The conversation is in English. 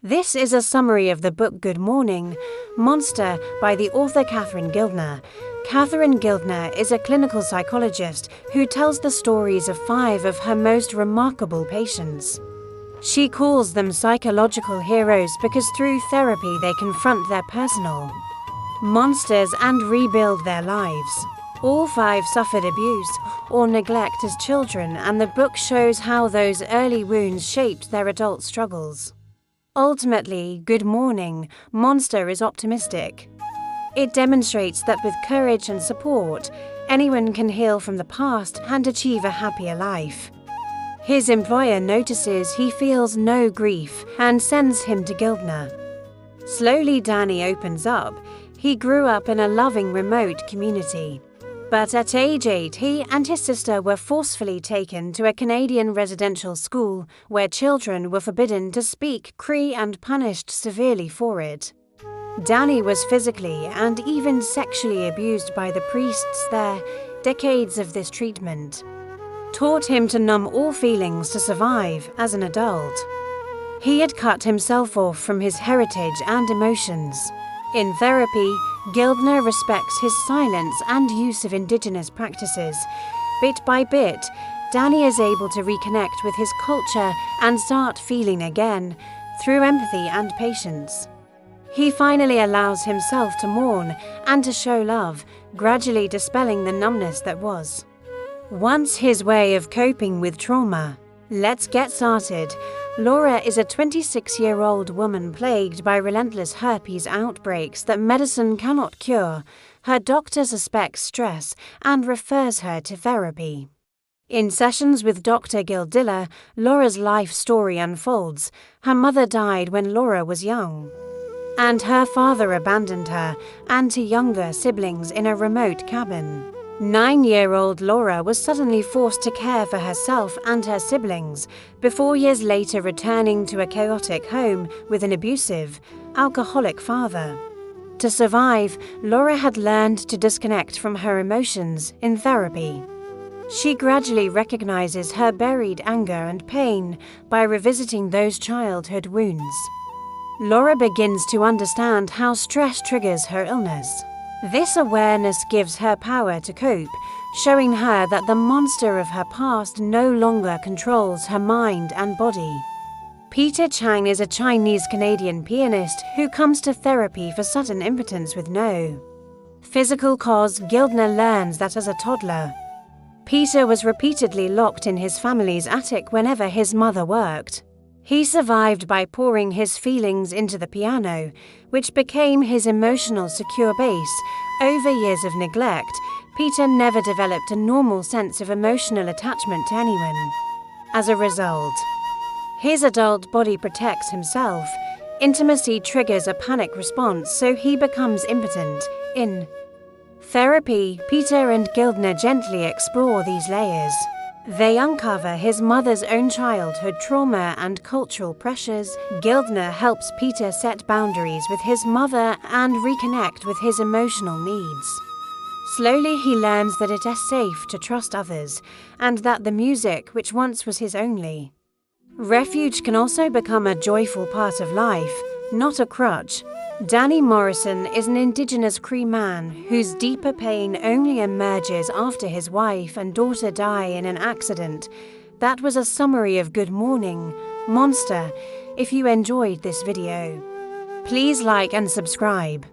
This is a summary of the book Good Morning, Monster by the author Catherine Gildiner. Catherine Gildiner is a clinical psychologist who tells the stories of 5 of her most remarkable patients. She calls them psychological heroes because through therapy they confront their personal monsters and rebuild their lives. All 5 suffered abuse or neglect as children, and the book shows how those early wounds shaped their adult struggles. Ultimately, Good Morning, Monster is optimistic. It demonstrates that with courage and support, anyone can heal from the past and achieve a happier life. His employer notices he feels no grief and sends him to Gildner. Slowly, Danny opens up. He grew up in a loving remote community. But at age 8, he and his sister were forcefully taken to a Canadian residential school where children were forbidden to speak Cree and punished severely for it. Danny was physically and even sexually abused by the priests there. Decades of this treatment taught him to numb all feelings to survive as an adult. He had cut himself off from his heritage and emotions. In therapy, Gildner respects his silence and use of indigenous practices. Bit by bit, Danny is able to reconnect with his culture and start feeling again through empathy and patience. He finally allows himself to mourn and to show love, gradually dispelling the numbness that was once his way of coping with trauma. Let's get started. Laura is a 26-year-old woman plagued by relentless herpes outbreaks that medicine cannot cure. Her doctor suspects stress and refers her to therapy. In sessions with Dr. Gildiner, Laura's life story unfolds. Her mother died when Laura was young, and her father abandoned her and 2 younger siblings in a remote cabin. 9-year-old Laura was suddenly forced to care for herself and her siblings, before years later returning to a chaotic home with an abusive, alcoholic father. To survive, Laura had learned to disconnect from her emotions in therapy. She gradually recognizes her buried anger and pain by revisiting those childhood wounds. Laura begins to understand how stress triggers her illness. This awareness gives her power to cope, showing her that the monster of her past no longer controls her mind and body. Peter Chang is a Chinese-Canadian pianist who comes to therapy for sudden impotence with no physical cause. Gildner learns that as a toddler, Peter was repeatedly locked in his family's attic whenever his mother worked. He survived by pouring his feelings into the piano, which became his emotional secure base. Over years of neglect, Peter never developed a normal sense of emotional attachment to anyone. As a result, his adult body protects himself. Intimacy triggers a panic response, so he becomes impotent. In therapy, Peter and Gildner gently explore these layers. They uncover his mother's own childhood trauma and cultural pressures. Gildner helps Peter set boundaries with his mother and reconnect with his emotional needs. Slowly he learns that it is safe to trust others, and that the music, which once was his only refuge, can also become a joyful part of life, not a crutch. Danny Morrison is an Indigenous Cree man whose deeper pain only emerges after his wife and daughter die in an accident. That was a summary of Good Morning, Monster. If you enjoyed this video, please like and subscribe.